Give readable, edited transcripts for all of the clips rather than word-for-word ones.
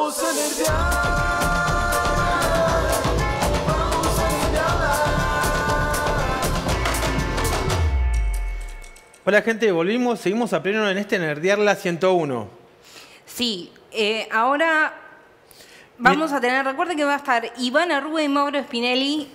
Vamos a nerdear. Vamos a nerdear. Hola gente, volvimos, seguimos a pleno en este Nerdearla 101. Sí, ahora vamos a tener, recuerden que va a estar Iván Arruga y Mauro Spinelli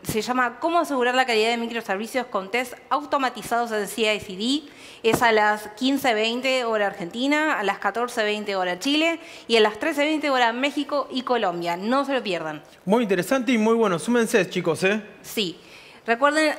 se llama ¿Cómo asegurar la calidad de microservicios con test automatizados en CI/CD? Es a las 15:20 hora Argentina, a las 14:20 hora Chile y a las 13:20 hora México y Colombia. No se lo pierdan. Muy interesante y muy bueno. Súmense, chicos, ¿eh? Sí. Recuerden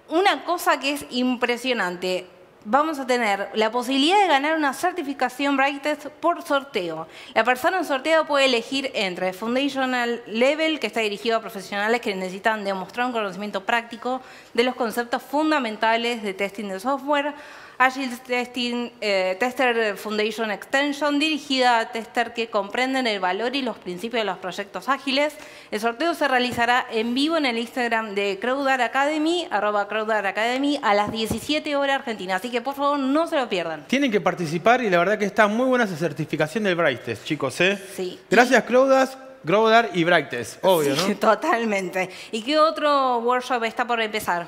una cosa que es impresionante. Vamos a tener la posibilidad de ganar una certificación Brightest por sorteo. La persona en sorteo puede elegir entre Foundational Level, que está dirigido a profesionales que necesitan demostrar un conocimiento práctico de los conceptos fundamentales de testing de software, Agile Testing, Tester Foundation Extension, dirigida a tester que comprenden el valor y los principios de los proyectos ágiles. El sorteo se realizará en vivo en el Instagram de CrowdArt Academy, @CrowdArtAcademy, a las 17 horas Argentina. Así que por favor no se lo pierdan. Tienen que participar y la verdad que está muy buena esa certificación del Brightest, chicos, ¿eh? Sí. Gracias, CrowdArt y Brightest, obvio, Sí, ¿no? totalmente. ¿Y qué otro workshop está por empezar?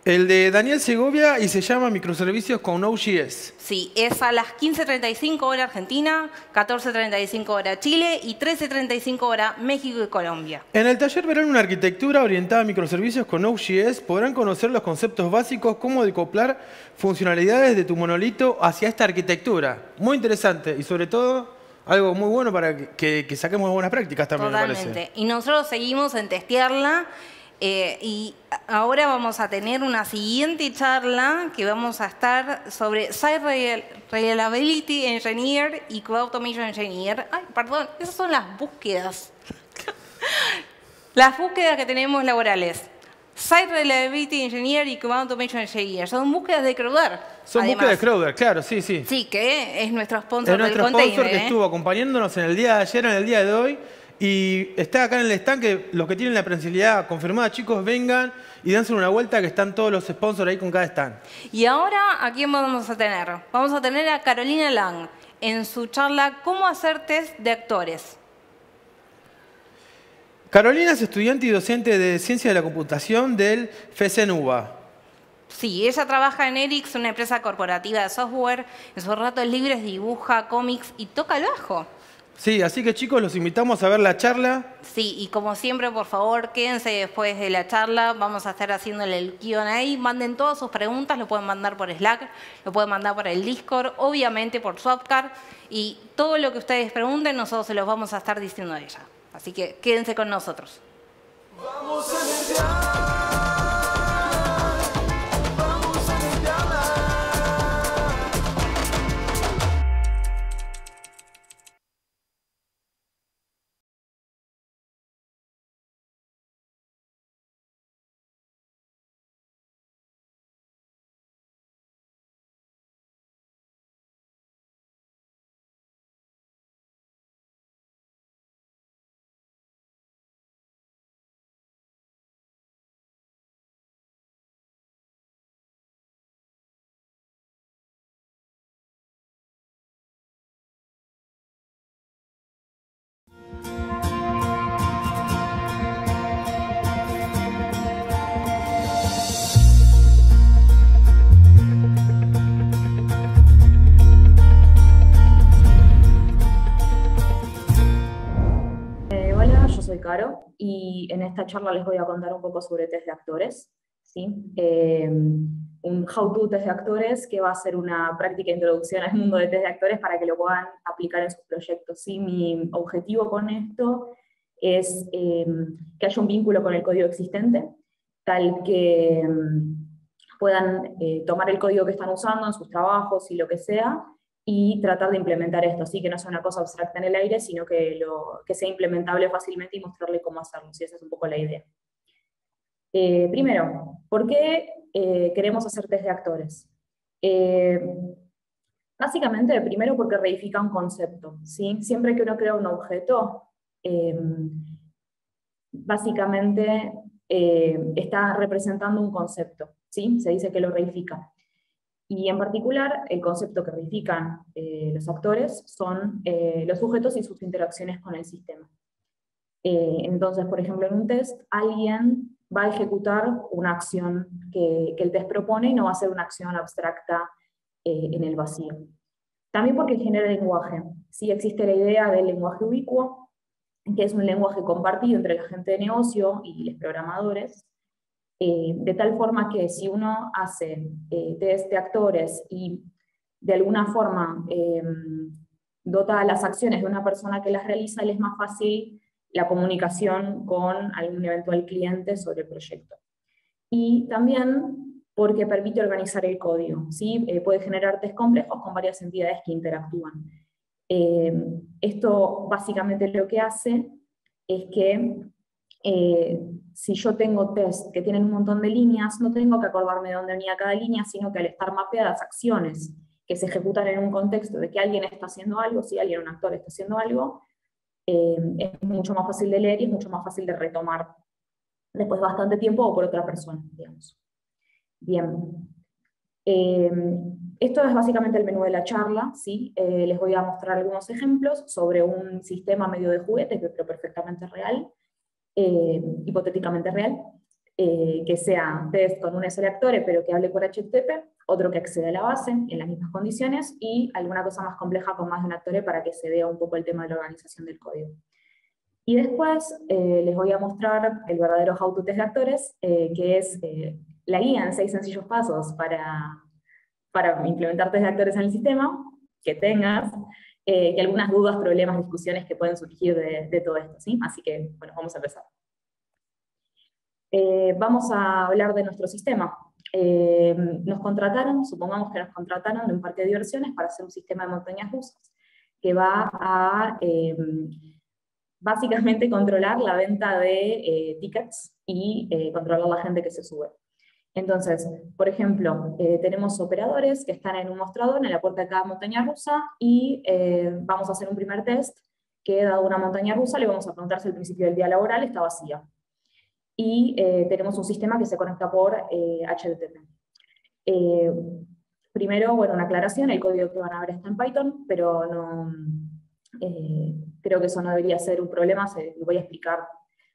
El de Daniel Segovia y se llama Microservicios con Node.js. Sí, es a las 15:35 hora Argentina, 14:35 hora Chile y 13:35 hora México y Colombia. En el taller verán una arquitectura orientada a microservicios con Node.js. Podrán conocer los conceptos básicos, cómo decoplar funcionalidades de tu monolito hacia esta arquitectura. Muy interesante y sobre todo algo muy bueno para que saquemos buenas prácticas también, me Totalmente. parece. Y nosotros seguimos en testearla. Y ahora vamos a tener una siguiente charla que vamos a estar sobre Site Reliability Engineer y QA Automation Engineer. Ay, perdón, esas son las búsquedas. Las búsquedas que tenemos laborales. Site Reliability Engineer y QA Automation Engineer. Son búsquedas de CrowdArt. Son además. búsquedas de CrowdArt, claro, sí, sí. Sí, que es nuestro sponsor Es nuestro del sponsor container. que estuvo acompañándonos en el día de ayer, en el día de hoy. Y está acá en el stand que los que tienen la presencialidad confirmada, chicos, vengan y dense una vuelta que están todos los sponsors ahí con cada stand. Y ahora, ¿a quién vamos a tener? Vamos a tener a Carolina Lang en su charla ¿Cómo hacer test de actores? Carolina es estudiante y docente de Ciencia de la Computación del FECENUBA. Sí, ella trabaja en Ericsson, una empresa corporativa de software. En sus ratos libres dibuja cómics y toca el bajo. Sí, así que chicos, los invitamos a ver la charla. Sí, y como siempre, por favor, quédense después de la charla. Vamos a estar haciéndole el Q&A. Manden todas sus preguntas, lo pueden mandar por Slack, lo pueden mandar por el Discord, obviamente por Swapcard. Y todo lo que ustedes pregunten, nosotros se los vamos a estar diciendo a ella. Así que quédense con nosotros. Vamos a nerdear. Vamos a nerdearla. Hola, yo soy Caro y en esta charla les voy a contar un poco sobre test de actores, ¿sí? Un how-to test de actores que va a ser una práctica introducción al mundo de test de actores para que lo puedan aplicar en sus proyectos, ¿sí? Mi objetivo con esto es que haya un vínculo con el código existente, tal que puedan tomar el código que están usando en sus trabajos y lo que sea, y tratar de implementar esto, así que no sea una cosa abstracta en el aire, sino que sea implementable fácilmente y mostrarle cómo hacerlo, y esa es un poco la idea. Primero, ¿por qué queremos hacer test de actores? Básicamente, primero porque reifica un concepto, ¿sí? Siempre que uno crea un objeto, básicamente está representando un concepto, ¿sí? Se dice que lo reifica. Y en particular, el concepto que verifican los actores son los sujetos y sus interacciones con el sistema. Entonces, por ejemplo, en un test, alguien va a ejecutar una acción que el test propone y no va a ser una acción abstracta en el vacío. También porque genera lenguaje. Sí existe la idea del lenguaje ubicuo, que es un lenguaje compartido entre la gente de negocio y los programadores, de tal forma que si uno hace test de actores y de alguna forma dota a las acciones de una persona que las realiza, le es más fácil la comunicación con algún eventual cliente sobre el proyecto. Y también porque permite organizar el código, ¿sí? Puede generar test complejos con varias entidades que interactúan. Esto básicamente lo que hace es que si yo tengo test que tienen un montón de líneas, no tengo que acordarme de dónde venía cada línea, sino que al estar mapeadas acciones que se ejecutan en un contexto de que alguien está haciendo algo, si alguien, un actor está haciendo algo, es mucho más fácil de leer y es mucho más fácil de retomar después de bastante tiempo o por otra persona, digamos. Bien. Esto es básicamente el menú de la charla, ¿sí? Les voy a mostrar algunos ejemplos sobre un sistema medio de juguete, pero perfectamente real, hipotéticamente real, que sea test con un SLActore, pero que hable por HTTP, otro que acceda a la base en las mismas condiciones, y alguna cosa más compleja con más de un actore para que se vea un poco el tema de la organización del código. Y después les voy a mostrar el verdadero how to test de actores, que es la guía en 6 sencillos pasos para implementar test de actores en el sistema, que tengas, y algunas dudas, problemas, discusiones que pueden surgir de todo esto, ¿sí? Así que, bueno, vamos a empezar. Vamos a hablar de nuestro sistema. Nos contrataron, supongamos que nos contrataron de un parque de diversiones para hacer un sistema de montañas rusas, que va a básicamente controlar la venta de tickets y controlar la gente que se sube. Entonces, por ejemplo, tenemos operadores que están en un mostrador en la puerta de cada montaña rusa y vamos a hacer un primer test que, dado una montaña rusa, le vamos a preguntar si al principio del día laboral está vacía. Y tenemos un sistema que se conecta por HTTP. Primero, bueno, una aclaración, el código que van a ver está en Python, pero no, creo que eso no debería ser un problema, voy a explicar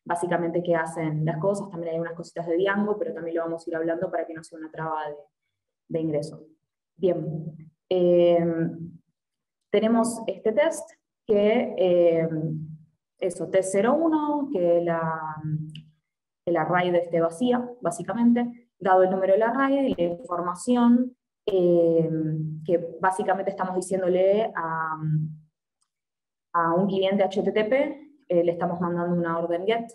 básicamente qué hacen las cosas, también hay unas cositas de Django, pero también lo vamos a ir hablando para que no sea una traba de ingreso. Bien, tenemos este test, que eso, test 01, que el array esté vacía, básicamente, dado el número del array y la información que básicamente estamos diciéndole a un cliente HTTP, le estamos mandando una orden GET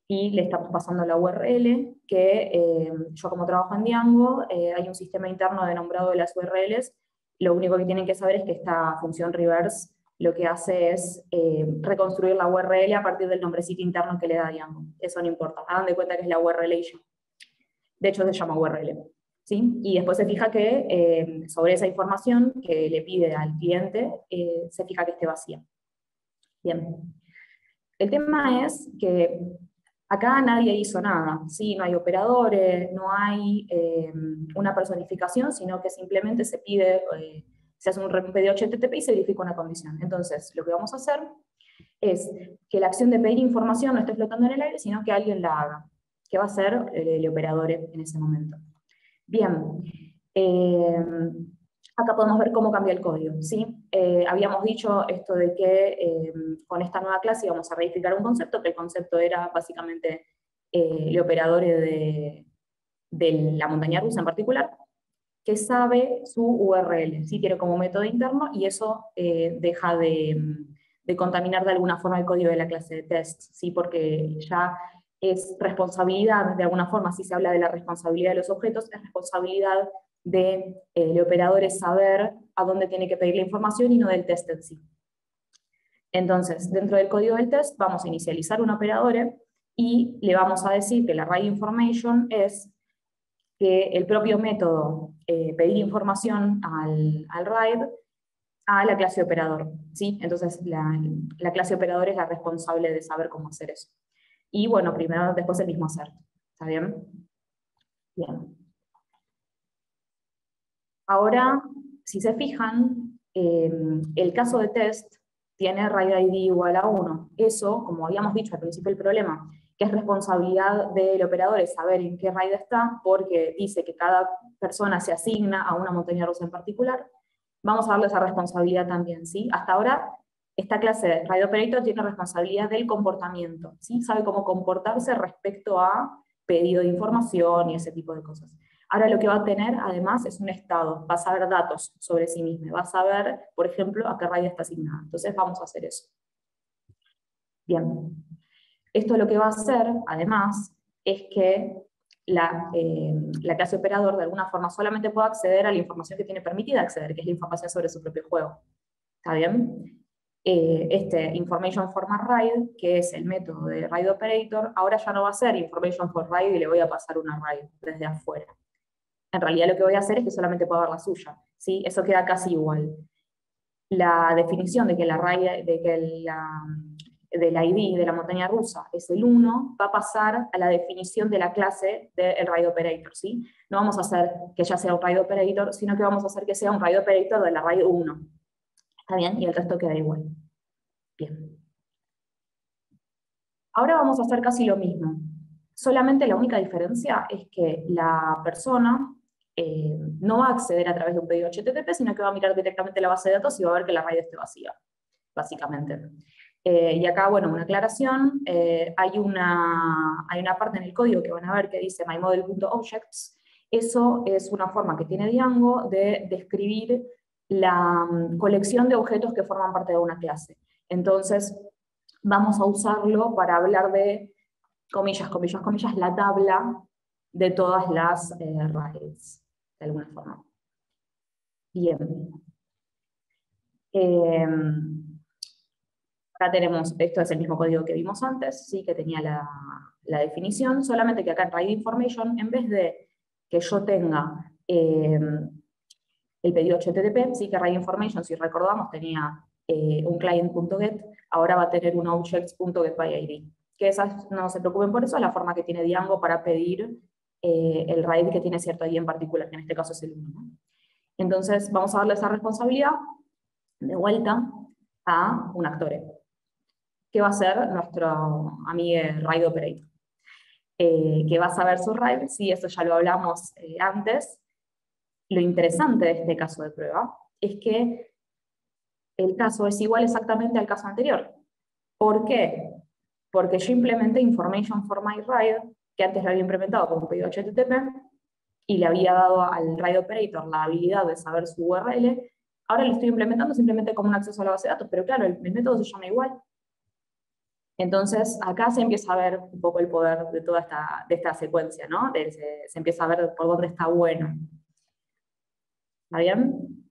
y le estamos pasando la URL, que yo como trabajo en Django, hay un sistema interno de nombrado de las URLs, lo único que tienen que saber es que esta función reverse lo que hace es reconstruir la URL a partir del nombrecito interno que le da Django. Eso no importa, hagan de cuenta que es la URL. De hecho se llama URL. ¿Sí? Y después se fija que sobre esa información que le pide al cliente, se fija que esté vacía. Bien. El tema es que acá nadie hizo nada, ¿sí? No hay operadores, no hay una personificación, sino que simplemente se pide, se hace un pedido HTTP y se verifica una condición. Entonces, lo que vamos a hacer es que la acción de pedir información no esté flotando en el aire, sino que alguien la haga, que va a ser el operador en ese momento. Bien, acá podemos ver cómo cambia el código, ¿sí? Habíamos dicho esto de que con esta nueva clase íbamos a verificar un concepto, que el concepto era básicamente el operador de la montaña rusa en particular, que sabe su URL, ¿sí? Tiene como método interno, y eso deja de contaminar de alguna forma el código de la clase de test, ¿sí? Porque ya es responsabilidad, de alguna forma, si se habla de la responsabilidad de los objetos, es responsabilidad del operador es saber a dónde tiene que pedir la información y no del test en sí. Entonces, dentro del código del test vamos a inicializar un operador y le vamos a decir que el array information es que el propio método pedir información al RAID a la clase operador, ¿sí? Entonces la clase operador es la responsable de saber cómo hacer eso. Y bueno, primero, después el mismo hacer. ¿Está bien? Bien. Ahora, si se fijan, el caso de test tiene RAID ID igual a 1. Eso, como habíamos dicho al principio del problema, que es responsabilidad del operador es saber en qué RAID está, porque dice que cada persona se asigna a una montaña rusa en particular, vamos a darle esa responsabilidad también, ¿sí? Hasta ahora, esta clase de RAID Operator tiene responsabilidad del comportamiento, ¿sí? Sabe cómo comportarse respecto a pedido de información y ese tipo de cosas. Ahora lo que va a tener, además, es un estado, va a saber datos sobre sí mismo, va a saber, por ejemplo, a qué RAID está asignada. Entonces vamos a hacer eso. Bien. Esto lo que va a hacer, además, es que la clase operador de alguna forma solamente puede acceder a la información que tiene permitida acceder, que es la información sobre su propio juego. ¿Está bien? Este Information Format RAID, que es el método de RAID Operator, ahora ya no va a ser Information for RAID y le voy a pasar una RAID desde afuera. En realidad lo que voy a hacer es que solamente puedo ver la suya, ¿sí? Eso queda casi igual. La definición de que la RAID, del ID de la montaña rusa es el 1, va a pasar a la definición de la clase del RAID Operator, ¿sí? No vamos a hacer que ya sea un RAID Operator, sino que vamos a hacer que sea un RAID Operator de la RAID 1. ¿Está bien? Y el resto queda igual. Bien. Ahora vamos a hacer casi lo mismo. Solamente la única diferencia es que la persona no va a acceder a través de un pedido HTTP, sino que va a mirar directamente la base de datos y va a ver que la RAID esté vacía, básicamente. Y acá, bueno, una aclaración, hay una parte en el código que van a ver que dice myModel.objects. Eso es una forma que tiene Django de describir la colección de objetos que forman parte de una clase. Entonces, vamos a usarlo para hablar de, comillas, comillas, comillas, la tabla de todas las RAIDs, de alguna forma. Bien. Acá tenemos, esto es el mismo código que vimos antes, sí, que tenía la definición, solamente que acá en RAID Information, en vez de que yo tenga el pedido HTTP, sí que RAID Information, si recordamos, tenía un client.get, ahora va a tener un objects.getById. Que esas, no se preocupen por eso, es la forma que tiene Django para pedir el RAID que tiene cierto ID en particular, que en este caso es el 1. ¿No? Entonces, vamos a darle esa responsabilidad de vuelta a un actor, que va a ser nuestro amigo RAID Operator, que va a saber su RAID, sí, eso ya lo hablamos antes. Lo interesante de este caso de prueba es que el caso es igual exactamente al caso anterior. ¿Por qué? Porque yo implementé Information for my RAID, que antes lo había implementado con un pedido HTTP, y le había dado al RAID Operator la habilidad de saber su URL. Ahora lo estoy implementando simplemente como un acceso a la base de datos, pero claro, el método se llama igual. Entonces, acá se empieza a ver un poco el poder de toda esta secuencia, ¿no? Se empieza a ver por dónde está bueno. ¿Está bien?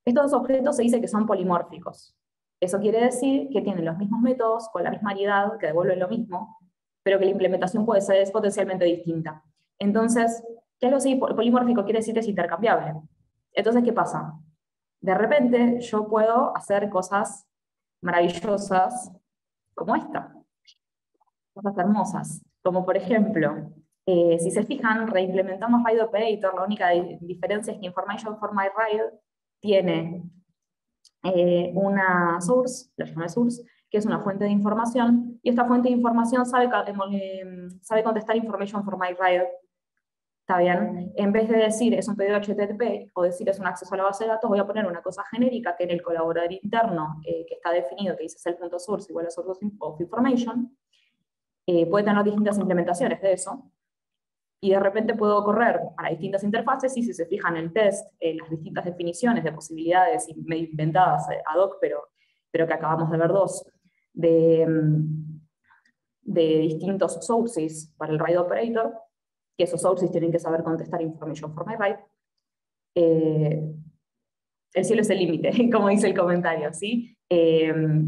Estos dos objetos se dice que son polimórficos. Eso quiere decir que tienen los mismos métodos, con la misma variedad, que devuelven lo mismo, pero que la implementación es potencialmente distinta. Entonces, ¿qué es lo así? Polimórfico quiere decir que es intercambiable. Entonces, ¿qué pasa? De repente, yo puedo hacer cosas maravillosas como esta. Cosas hermosas. Como por ejemplo, si se fijan, reimplementamos RAID Operator, la única diferencia es que Information for my RAID tiene una source, la llamé source, que es una fuente de información, y esta fuente de información sabe contestar Information for my RAID. ¿Está bien? En vez de decir es un pedido HTTP o decir es un acceso a la base de datos, voy a poner una cosa genérica que en el colaborador interno que está definido, que dice self.source igual a source of information, puede tener distintas implementaciones de eso, y de repente puedo correr para distintas interfaces, y si se fijan en el test, las distintas definiciones de posibilidades medio inventadas ad hoc, pero que acabamos de ver dos, de distintos sources para el RAID Operator, que esos sources tienen que saber contestar Information for my RAID. El cielo es el límite, como dice el comentario, ¿sí?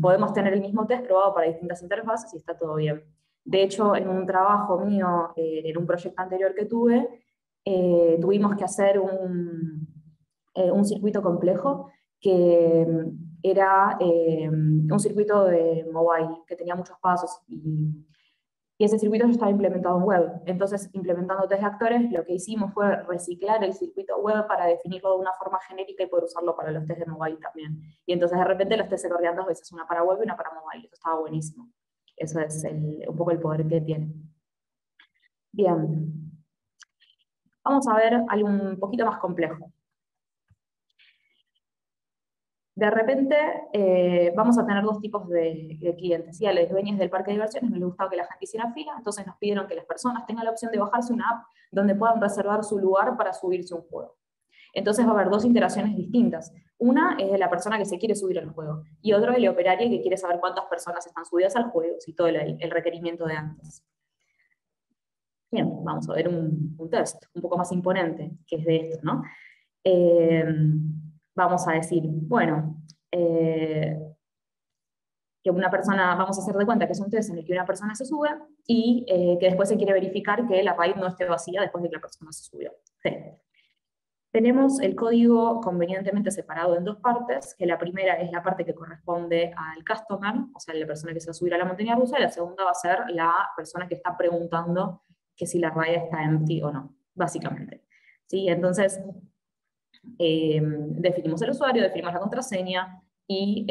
Podemos tener el mismo test probado para distintas interfaces y está todo bien. De hecho, en un trabajo mío, en un proyecto anterior que tuve, tuvimos que hacer un circuito complejo que era un circuito de mobile, que tenía muchos pasos, y Y ese circuito ya estaba implementado en web. Entonces, implementando test de actores, lo que hicimos fue reciclar el circuito web para definirlo de una forma genérica y poder usarlo para los test de mobile también. Y entonces, de repente, los test se corrían dos veces, una para web y una para mobile. Eso estaba buenísimo. Eso es un poco el poder que tiene. Bien. Vamos a ver algo un poquito más complejo. De repente vamos a tener dos tipos de clientes. ¿Sí? A los dueños del parque de diversiones no les gustaba que la gente hiciera fila, entonces nos pidieron que las personas tengan la opción de bajarse una app donde puedan reservar su lugar para subirse a un juego. Entonces va a haber dos interacciones distintas. Una es de la persona que se quiere subir al juego, y otra el operario que quiere saber cuántas personas están subidas al juego, y todo el requerimiento de antes. Bien, vamos a ver un test un poco más imponente, que es de esto, ¿no? Vamos a decir, bueno, que una persona, vamos a hacer de cuenta que es un test en el que una persona se sube y que después se quiere verificar que la raíz no esté vacía después de que la persona se subió. Sí. Tenemos el código convenientemente separado en dos partes, que la primera es la parte que corresponde al customer, o sea, la persona que se va a subir a la montaña rusa, y la segunda va a ser la persona que está preguntando que si la raya está empty o no, básicamente. ¿Sí? Entonces, definimos el usuario, definimos la contraseña y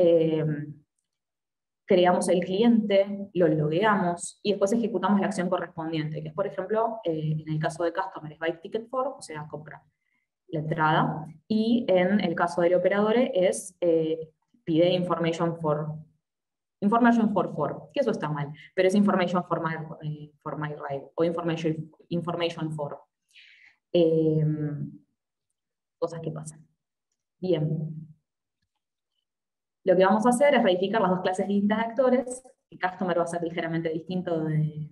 creamos el cliente, lo logueamos y después ejecutamos la acción correspondiente, que es, por ejemplo, en el caso de Customer es buy ticket for, o sea, compra la entrada, y en el caso del operador es pide information for que eso está mal, pero es information for my ride, o information for. Cosas que pasan. Bien. Lo que vamos a hacer es verificar las dos clases distintas de actores. El customer va a ser ligeramente distinto de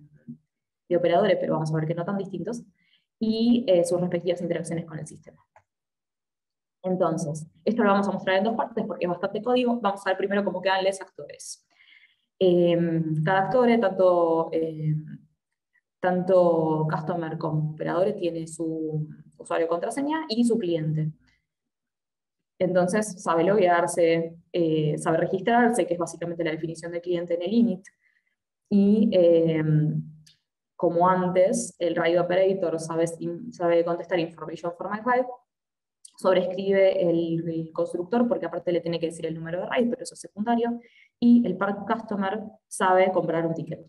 operadores, pero vamos a ver que no tan distintos, y sus respectivas interacciones con el sistema. Entonces, esto lo vamos a mostrar en dos partes porque es bastante código. Vamos a ver primero cómo quedan los actores. Cada actor, tanto customer como operador, tiene su usuario contraseña y su cliente. Entonces sabe loguearse, sabe registrarse, que es básicamente la definición de cliente en el init. Y como antes, el ride operator sabe contestar information for my ride, sobrescribe el constructor, porque aparte le tiene que decir el número de ride, pero eso es secundario, y el part customer sabe comprar un ticket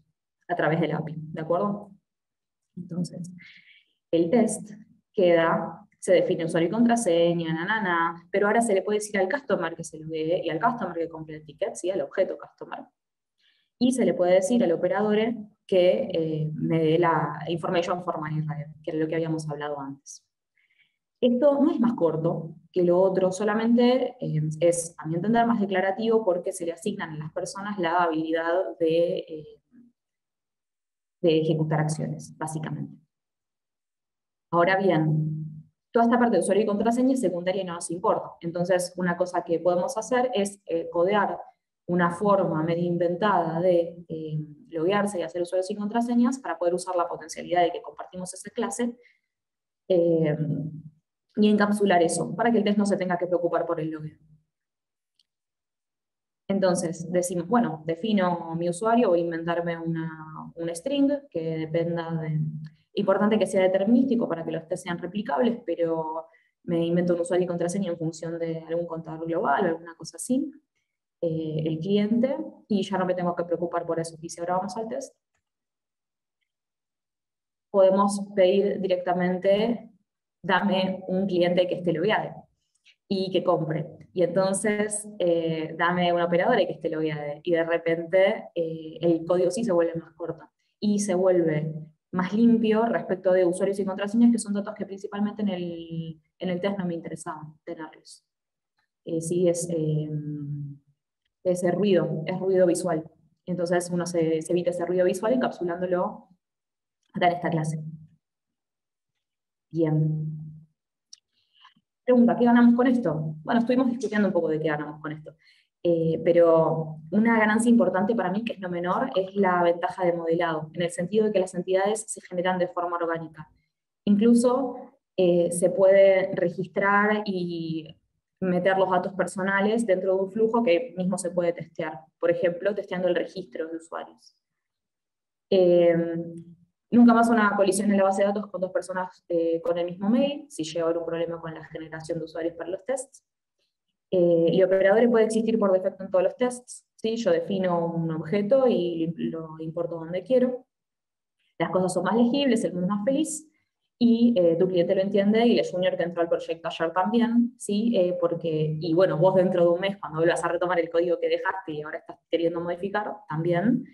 a través del API, ¿de acuerdo? Entonces, el test se define usuario y contraseña, pero ahora se le puede decir al customer que se loguee y al customer que compre el ticket, ¿sí? Al objeto customer. Y se le puede decir al operador que me dé la information for my ride, que era lo que habíamos hablado antes. Esto no es más corto que lo otro, solamente es, a mi entender, más declarativo porque se le asignan a las personas la habilidad de ejecutar acciones, básicamente. Ahora bien, toda esta parte de usuario y contraseña es secundaria y no nos importa. Entonces, una cosa que podemos hacer es codear una forma medio inventada de loguearse y hacer usuarios y contraseñas para poder usar la potencialidad de que compartimos esa clase y encapsular eso, para que el test no se tenga que preocupar por el logueo. Entonces, decimos, bueno, defino mi usuario, voy a inventarme un string que dependa de... Importante que sea determinístico para que los tests sean replicables, pero me invento un usuario y contraseña en función de algún contador global o alguna cosa así. El cliente, y ya no me tengo que preocupar por eso. Y si ahora vamos al test, podemos pedir directamente, dame un cliente que esté logueado y que compre. Y entonces, dame un operador que esté logueado. Y de repente, el código sí se vuelve más corto. Y se vuelve más limpio respecto de usuarios y contraseñas, que son datos que principalmente en el test no me interesaban tenerlos. Sí, es ruido visual. Entonces uno se evita ese ruido visual encapsulándolo acá en esta clase. Bien. Pregunta, ¿qué ganamos con esto? Bueno, estuvimos discutiendo un poco de qué ganamos con esto. Pero una ganancia importante para mí, que es no menor, es la ventaja de modelado, en el sentido de que las entidades se generan de forma orgánica. Incluso se puede registrar y meter los datos personales dentro de un flujo que mismo se puede testear. Por ejemplo, testeando el registro de usuarios. Nunca más una colisión en la base de datos con dos personas con el mismo mail, si llega a haber un problema con la generación de usuarios para los tests. Y operadores puede existir por defecto en todos los tests, ¿sí? Yo defino un objeto y lo importo donde quiero. Las cosas son más legibles, el mundo es más feliz, y tu cliente lo entiende, y el junior que entró al proyecto ayer también, ¿sí? Y bueno, vos dentro de un mes, cuando vuelvas a retomar el código que dejaste y ahora estás queriendo modificar, también,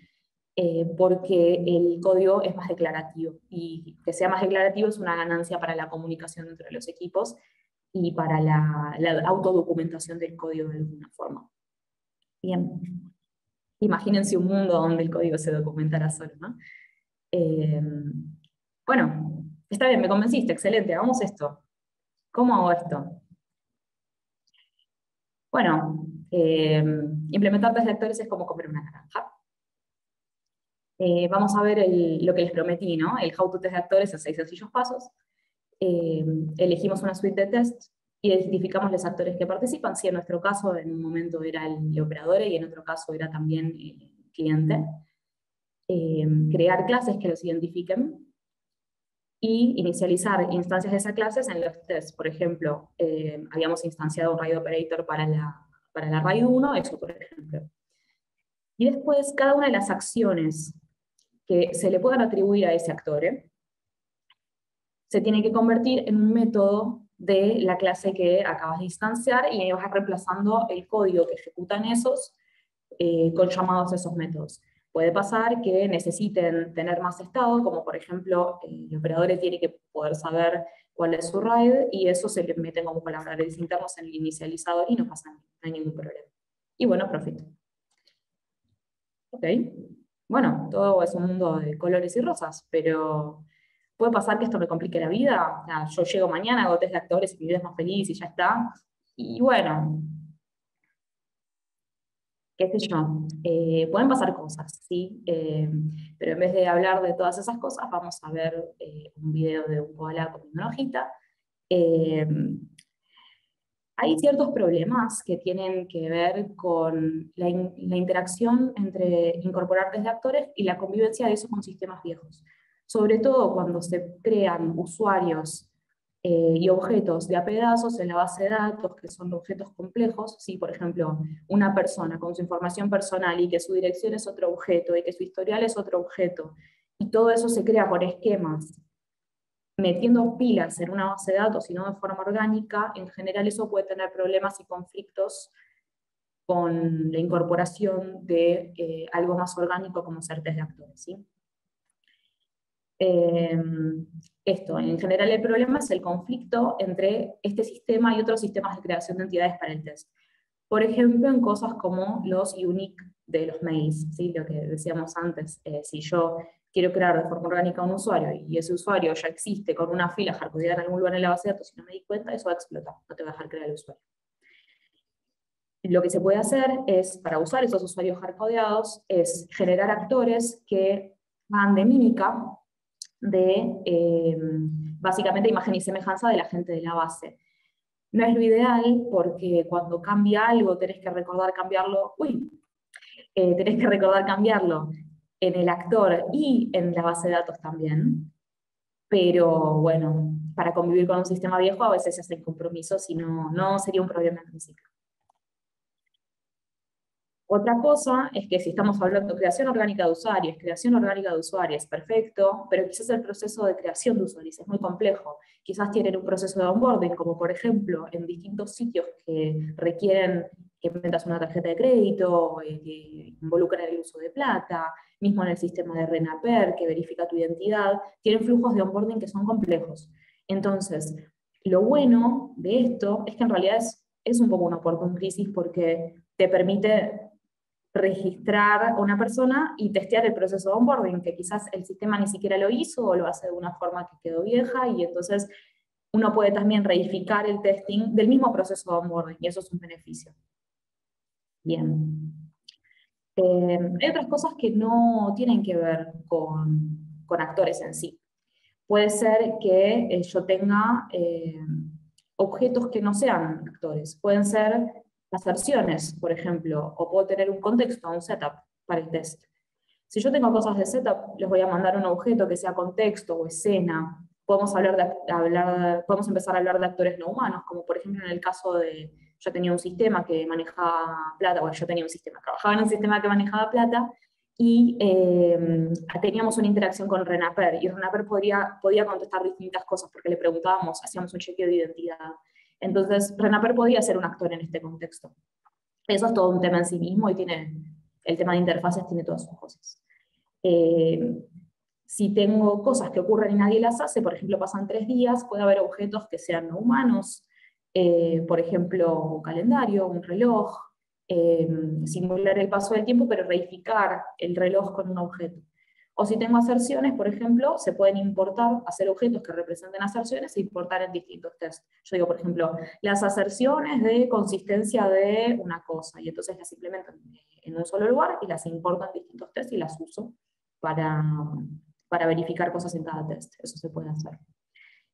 porque el código es más declarativo, y que sea más declarativo es una ganancia para la comunicación entre los equipos y para la autodocumentación del código de alguna forma. Bien, imagínense un mundo donde el código se documentara solo, ¿no? Bueno, está bien, me convenciste, excelente, hagamos esto. ¿Cómo hago esto? Bueno, implementar test de actores es como comer una naranja. Vamos a ver lo que les prometí, ¿no? El how to test de actores en 6 sencillos pasos. Elegimos una suite de tests, identificamos los actores que participan, si en nuestro caso en un momento era el operador y en otro caso era también el cliente. Crear clases que los identifiquen y inicializar instancias de esas clases en los tests. Por ejemplo, habíamos instanciado un RAID operator para la RAID 1, eso por ejemplo. Y después cada una de las acciones que se le puedan atribuir a ese actor, se tiene que convertir en un método de la clase que acabas de instanciar, y ahí vas reemplazando el código que ejecutan esos con llamados a esos métodos. Puede pasar que necesiten tener más estado, como por ejemplo, el operador tiene que poder saber cuál es su RAID, y eso se le meten como colaboradores internos en el inicializador y no pasa nada, no hay ningún problema. Y bueno, profit. Ok, bueno, todo es un mundo de colores y rosas, pero puede pasar que esto me complique la vida. O sea, yo llego mañana, hago test de actores y mi vida es más feliz y ya está. Y bueno, qué sé yo, pueden pasar cosas, ¿sí? Pero en vez de hablar de todas esas cosas, vamos a ver un video de un koala comiendo una hojita. Hay ciertos problemas que tienen que ver con la interacción entre incorporar test de actores y la convivencia de eso con sistemas viejos. Sobre todo cuando se crean usuarios y objetos de a pedazos en la base de datos, que son objetos complejos. ¿Sí? Por ejemplo, una persona con su información personal y que su dirección es otro objeto y que su historial es otro objeto, y todo eso se crea por esquemas, metiendo pilas en una base de datos y no de forma orgánica, en general eso puede tener problemas y conflictos con la incorporación de algo más orgánico como ser test de actores. ¿Sí? Esto, en general el problema es el conflicto entre este sistema y otros sistemas de creación de entidades para el test. Por ejemplo, en cosas como los unique de los mails, ¿sí? Lo que decíamos antes, si yo quiero crear de forma orgánica un usuario y ese usuario ya existe con una fila hardcodeada en algún lugar en la base de datos y no me di cuenta, eso va a explotar, no te va a dejar crear el usuario. Lo que se puede hacer es, para usar esos usuarios hardcodeados, es generar actores que hagan de mímica de básicamente imagen y semejanza de la gente de la base. No es lo ideal porque cuando cambia algo tenés que recordar cambiarlo, tenés que recordar cambiarlo en el actor y en la base de datos también, pero bueno, para convivir con un sistema viejo a veces se hacen compromisos y no sería un problema en principio. Otra cosa es que si estamos hablando de creación orgánica de usuarios, perfecto, pero quizás el proceso de creación de usuarios es muy complejo. Quizás tienen un proceso de onboarding, como por ejemplo en distintos sitios que requieren que metas una tarjeta de crédito, que involucran el uso de plata, mismo en el sistema de RENAPER, que verifica tu identidad, tienen flujos de onboarding que son complejos. Entonces, lo bueno de esto es que en realidad es un poco una opportunity crisis porque te permite registrar a una persona y testear el proceso de onboarding, que quizás el sistema ni siquiera lo hizo o lo hace de una forma que quedó vieja, y entonces uno puede también reificar el testing del mismo proceso de onboarding, y eso es un beneficio. Bien. Hay otras cosas que no tienen que ver con actores en sí. Puede ser que yo tenga objetos que no sean actores, pueden ser aserciones, por ejemplo, o puedo tener un contexto, un setup para el test. Si yo tengo cosas de setup, les voy a mandar un objeto que sea contexto o escena. Podemos empezar a hablar de actores no humanos, como por ejemplo en el caso de, yo tenía un sistema que manejaba plata, bueno, trabajaba en un sistema que manejaba plata, y teníamos una interacción con Renaper, y Renaper podía contestar distintas cosas, porque le preguntábamos, hacíamos un chequeo de identidad. Entonces, Renaper podía ser un actor en este contexto. Eso es todo un tema en sí mismo, y el tema de interfaces tiene todas sus cosas. Si tengo cosas que ocurren y nadie las hace, por ejemplo, pasan 3 días, puede haber objetos que sean no humanos, por ejemplo, un calendario, un reloj, simular el paso del tiempo, pero reificar el reloj con un objeto. O si tengo aserciones, por ejemplo, se pueden importar, hacer objetos que representen aserciones e importar en distintos tests. Yo digo, por ejemplo, las aserciones de consistencia de una cosa, y entonces las implemento en un solo lugar y las importo en distintos tests y las uso para verificar cosas en cada test. Eso se puede hacer.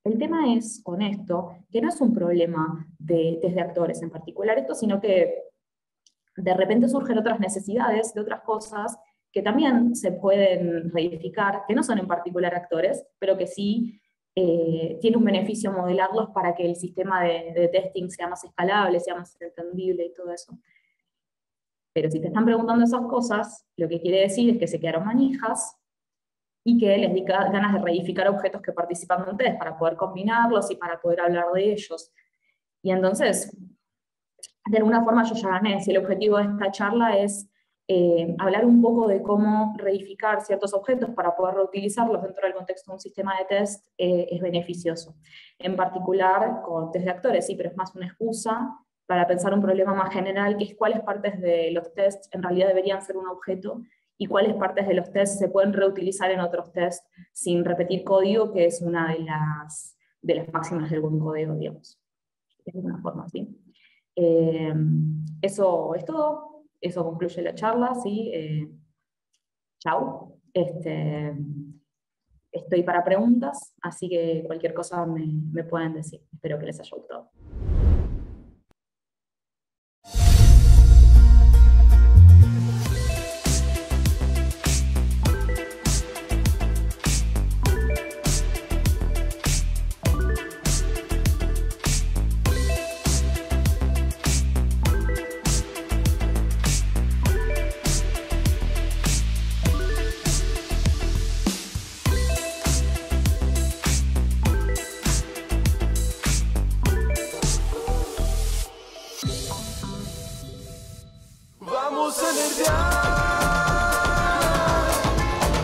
El tema es, con esto, que no es un problema de test de actores en particular esto, sino que de repente surgen otras necesidades de otras cosas que también se pueden reificar, que no son en particular actores, pero que sí tiene un beneficio modelarlos para que el sistema de testing sea más escalable, sea más entendible y todo eso. Pero si te están preguntando esas cosas, lo que quiere decir es que se quedaron manijas y que les di ganas de reificar objetos que participan de un test para poder combinarlos y para poder hablar de ellos. Y entonces, de alguna forma yo ya gané. Si el objetivo de esta charla es hablar un poco de cómo reificar ciertos objetos para poder reutilizarlos dentro del contexto de un sistema de test, es beneficioso. En particular con test de actores, sí, pero es más una excusa para pensar un problema más general, que es cuáles partes de los tests en realidad deberían ser un objeto y cuáles partes de los tests se pueden reutilizar en otros tests sin repetir código, que es una de las máximas del buen código, digamos. De alguna forma, ¿sí? Eso es todo. Eso concluye la charla, ¿sí? Chau. Estoy para preguntas, así que cualquier cosa me pueden decir. Espero que les haya gustado. Vamos a nerdear.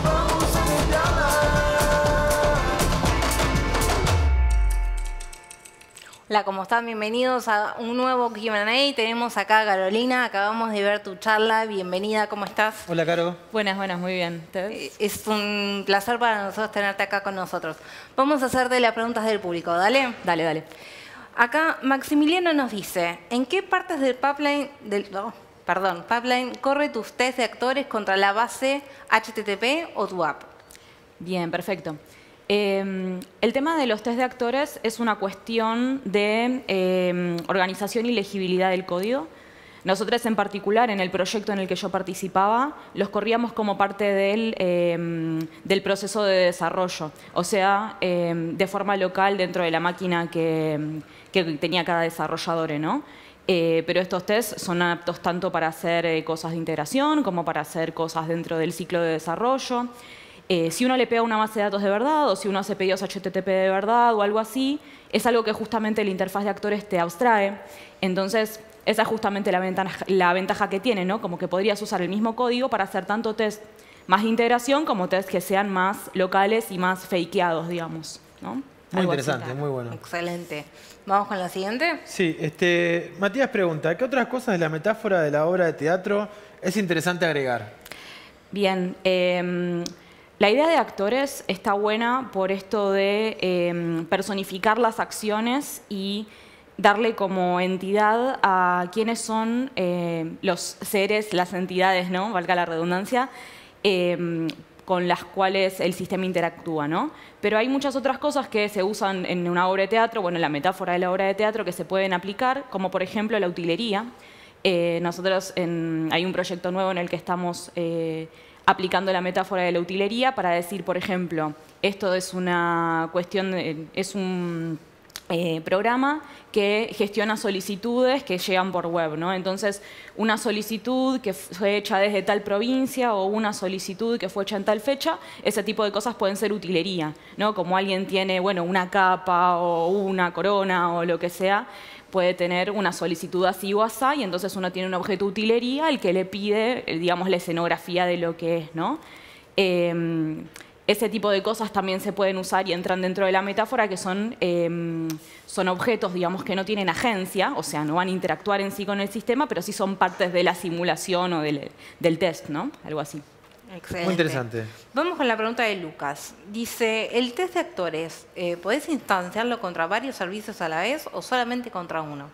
Vamos a nerdear. Hola, ¿cómo están? Bienvenidos a un nuevo Q&A. Tenemos acá a Carolina, acabamos de ver tu charla. Bienvenida, ¿cómo estás? Hola, Caro. Buenas, muy bien. ¿Ustedes? Es un placer para nosotros tenerte acá con nosotros. Vamos a hacerte las preguntas del público, ¿dale? Dale. Acá Maximiliano nos dice, ¿en qué partes del pipeline corre tus test de actores contra la base HTTP o tu app? Bien, perfecto. El tema de los test de actores es una cuestión de organización y legibilidad del código. Nosotros en particular, en el proyecto en el que yo participaba, los corríamos como parte del proceso de desarrollo, o sea, de forma local dentro de la máquina que tenía cada desarrollador, ¿no? Pero estos tests son aptos tanto para hacer cosas de integración como para hacer cosas dentro del ciclo de desarrollo. Si uno le pega una base de datos de verdad o si uno hace pedidos HTTP de verdad o algo así, es algo que justamente la interfaz de actores te abstrae. Entonces, esa es justamente la ventaja que tiene, ¿no? Como que podrías usar el mismo código para hacer tanto test más de integración como test que sean más locales y más fakeados, digamos, ¿no? Muy Algo interesante, así. muy bueno. Excelente. ¿Vamos con la siguiente? Sí, Matías pregunta, ¿qué otras cosas de la metáfora de la obra de teatro es interesante agregar? Bien, la idea de actores está buena por esto de personificar las acciones y darle como entidad a quiénes son los seres, las entidades, ¿no? Valga la redundancia, con las cuales el sistema interactúa, ¿no? Pero hay muchas otras cosas que se usan en una obra de teatro, bueno, en la metáfora de la obra de teatro, que se pueden aplicar, como por ejemplo la utilería. Nosotros hay un proyecto nuevo en el que estamos aplicando la metáfora de la utilería para decir, por ejemplo, esto es una cuestión, es un programa que gestiona solicitudes que llegan por web, ¿no? Entonces, una solicitud que fue hecha desde tal provincia o una solicitud que fue hecha en tal fecha, ese tipo de cosas pueden ser utilería, ¿no? Como alguien tiene, bueno, una capa o una corona o lo que sea, puede tener una solicitud así o así, y entonces uno tiene un objeto utilería al que le pide, digamos, la escenografía de lo que es, ¿no? Ese tipo de cosas también se pueden usar y entran dentro de la metáfora, que son objetos, digamos, que no tienen agencia, o sea, no van a interactuar en sí con el sistema, pero sí son partes de la simulación o del test, ¿no? Algo así. Excelente. Muy interesante. Vamos con la pregunta de Lucas. Dice, ¿el test de actores, podés instanciarlo contra varios servicios a la vez o solamente contra uno?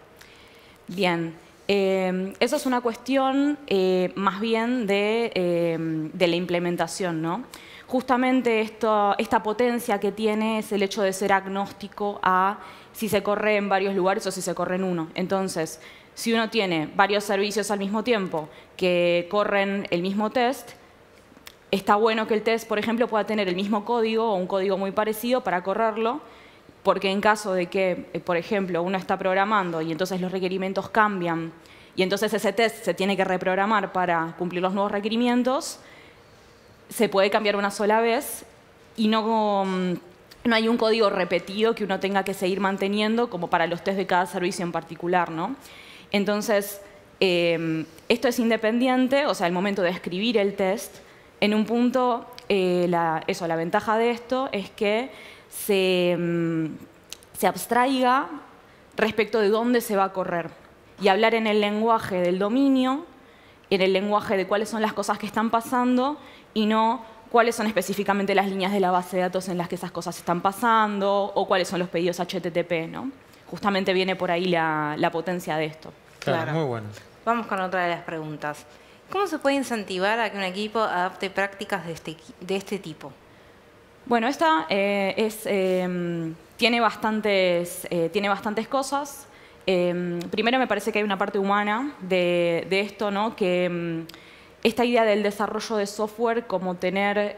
Bien. Eso es una cuestión más bien de la implementación, ¿no? Justamente esta potencia que tiene es el hecho de ser agnóstico a si se corre en varios lugares o si se corre en uno. Entonces, si uno tiene varios servicios al mismo tiempo que corren el mismo test, está bueno que el test, por ejemplo, pueda tener el mismo código o un código muy parecido para correrlo, porque en caso de que, por ejemplo, uno está programando y entonces los requerimientos cambian y entonces ese test se tiene que reprogramar para cumplir los nuevos requerimientos, se puede cambiar una sola vez y no hay un código repetido que uno tenga que seguir manteniendo como para los test de cada servicio en particular, ¿no? Entonces, esto es independiente, o sea, al momento de escribir el test, en un punto, la ventaja de esto es que se abstraiga respecto de dónde se va a correr y hablar en el lenguaje del dominio, en el lenguaje de cuáles son las cosas que están pasando y no cuáles son específicamente las líneas de la base de datos en las que esas cosas están pasando o cuáles son los pedidos HTTP, ¿no? Justamente viene por ahí la potencia de esto. Claro, muy bueno. Vamos con otra de las preguntas. ¿Cómo se puede incentivar a que un equipo adapte prácticas de este tipo? Bueno, esta tiene bastantes cosas. Primero me parece que hay una parte humana de esto, ¿no? Que esta idea del desarrollo de software como tener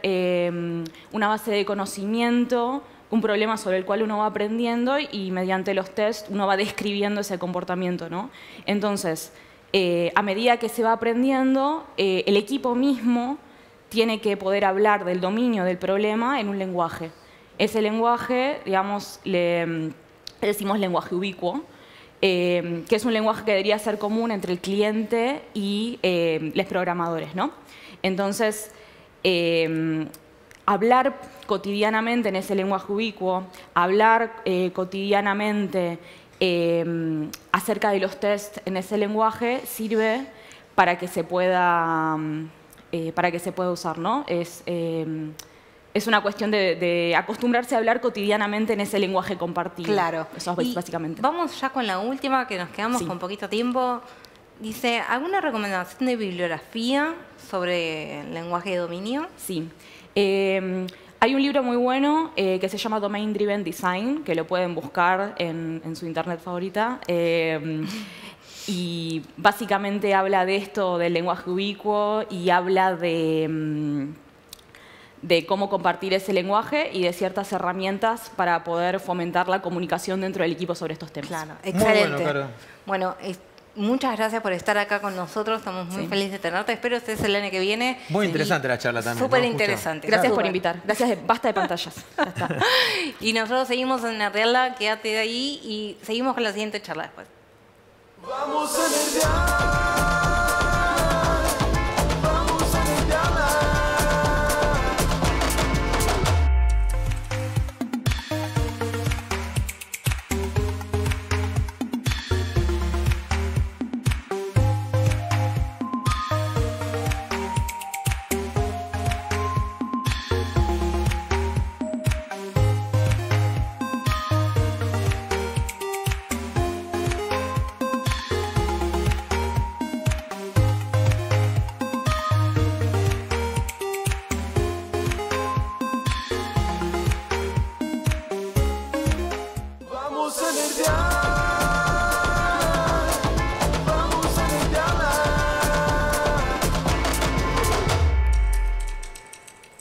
una base de conocimiento, un problema sobre el cual uno va aprendiendo y mediante los tests uno va describiendo ese comportamiento, ¿no? Entonces, a medida que se va aprendiendo, el equipo mismo tiene que poder hablar del dominio del problema en un lenguaje. Ese lenguaje, digamos, le decimos lenguaje ubicuo, que es un lenguaje que debería ser común entre el cliente y los programadores, ¿no? Entonces, hablar cotidianamente en ese lenguaje ubicuo, hablar cotidianamente acerca de los tests en ese lenguaje sirve para que se pueda usar, ¿no? Es una cuestión de acostumbrarse a hablar cotidianamente en ese lenguaje compartido. Claro. Eso es básicamente. Vamos ya con la última, que nos quedamos con poquito tiempo. Dice, ¿alguna recomendación de bibliografía sobre el lenguaje de dominio? Sí. Hay un libro muy bueno que se llama Domain Driven Design, que lo pueden buscar en su internet favorita. Y básicamente habla de esto, del lenguaje ubicuo, y habla de cómo compartir ese lenguaje y de ciertas herramientas para poder fomentar la comunicación dentro del equipo sobre estos temas. Claro, excelente. Muy bueno, Caro. Bueno, muchas gracias por estar acá con nosotros. Estamos muy felices de tenerte. Espero que estés el año que viene. Muy interesante la charla también. Súper ¿no? interesante. Gracias por Súper. invitar. Gracias. Basta de pantallas. Ya está. Y nosotros seguimos en Nerdearla. Quédate de ahí y seguimos con la siguiente charla después. Vamos a nerdear.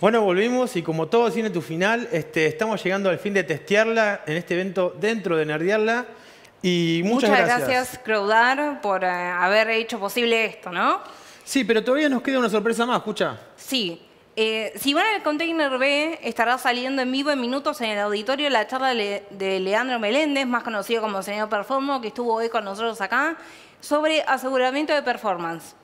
Bueno, volvimos y como todo tiene tu final, estamos llegando al fin de testearla en este evento dentro de Nerdearla. Y muchas gracias, Crowdar, por haber hecho posible esto, ¿no? Sí, pero todavía nos queda una sorpresa más, escucha. Sí. Si van al Container B, estará saliendo en vivo en minutos en el auditorio la charla de Leandro Meléndez, más conocido como señor Performo, que estuvo hoy con nosotros acá, sobre aseguramiento de performance.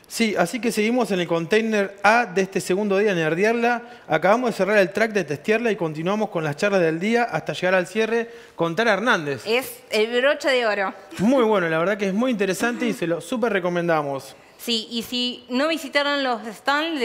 Sí, así que seguimos en el Container A de este segundo día de Nerdearla. Acabamos de cerrar el track de testearla y continuamos con las charlas del día hasta llegar al cierre con Tara Hernández. Es el broche de oro. Muy bueno, la verdad que es muy interesante y se lo súper recomendamos. Sí, y si no visitaron los stands,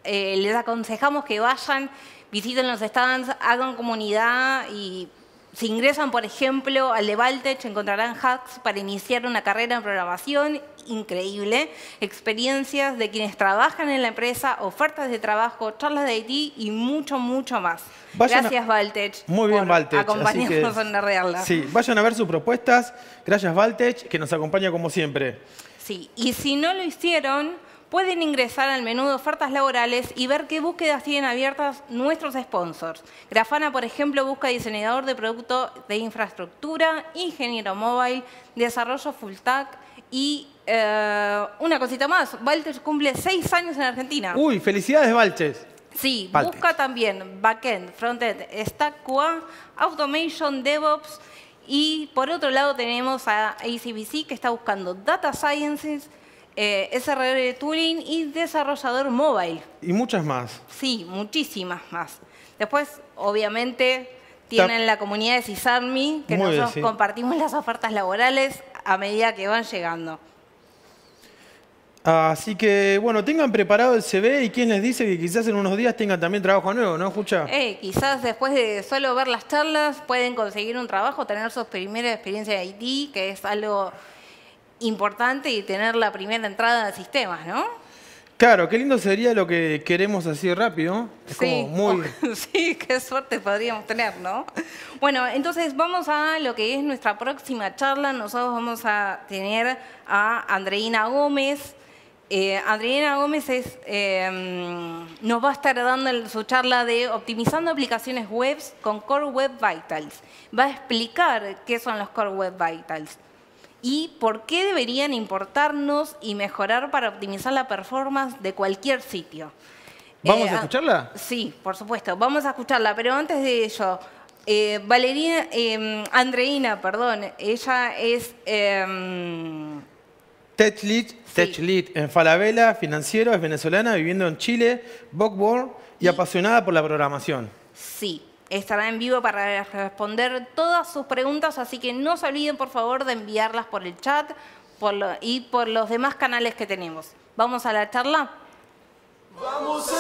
les aconsejamos que vayan, visiten los stands, hagan comunidad y si ingresan, por ejemplo, al de Valtech, encontrarán hacks para iniciar una carrera en programación increíble, experiencias de quienes trabajan en la empresa, ofertas de trabajo, charlas de IT y mucho, mucho más. Gracias, Valtech. Muy bien, por Valtech. acompañarnos en Nerdearla. Sí, vayan a ver sus propuestas. Gracias, Valtech, que nos acompaña como siempre. Sí, y si no lo hicieron, pueden ingresar al menú de ofertas laborales y ver qué búsquedas tienen abiertas nuestros sponsors. Grafana, por ejemplo, busca diseñador de producto de infraestructura, ingeniero mobile, desarrollo full stack y una cosita más. Valtech cumple 6 años en Argentina. Uy, felicidades, Valtech. Sí, Valtech. busca también backend, frontend, stack QA, automation, DevOps. Y por otro lado tenemos a ACBC que está buscando Data Sciences, SRR Tooling y desarrollador mobile. Y muchas más. Sí, muchísimas más. Después, obviamente, tienen la comunidad de CISARMI, que Muy bien, nosotros sí. compartimos las ofertas laborales a medida que van llegando. Así que, bueno, tengan preparado el CV y quién les dice que quizás en unos días tengan también trabajo nuevo, ¿no? Escucha. Quizás después de solo ver las charlas pueden conseguir un trabajo, tener su primera experiencia de IT, que es algo importante, y tener la primera entrada en sistemas, ¿no? Claro, qué lindo sería lo que queremos así rápido. Es Sí, como muy... sí, qué suerte podríamos tener, ¿no? Bueno, entonces vamos a lo que es nuestra próxima charla. Nosotros vamos a tener a Andreina Gómez. Andreina Gómez nos va a estar dando su charla de optimizando aplicaciones web con Core Web Vitals. Va a explicar qué son los Core Web Vitals y por qué deberían importarnos y mejorar para optimizar la performance de cualquier sitio. ¿Vamos a escucharla? Sí, por supuesto, vamos a escucharla, pero antes de ello, Andreina, perdón, ella es... Tech Lead en Falabella, financiero, es venezolana, viviendo en Chile, Bookborn y apasionada por la programación. Sí, estará en vivo para responder todas sus preguntas, así que no se olviden, por favor, de enviarlas por el chat y por los demás canales que tenemos. ¿Vamos a la charla? Vamos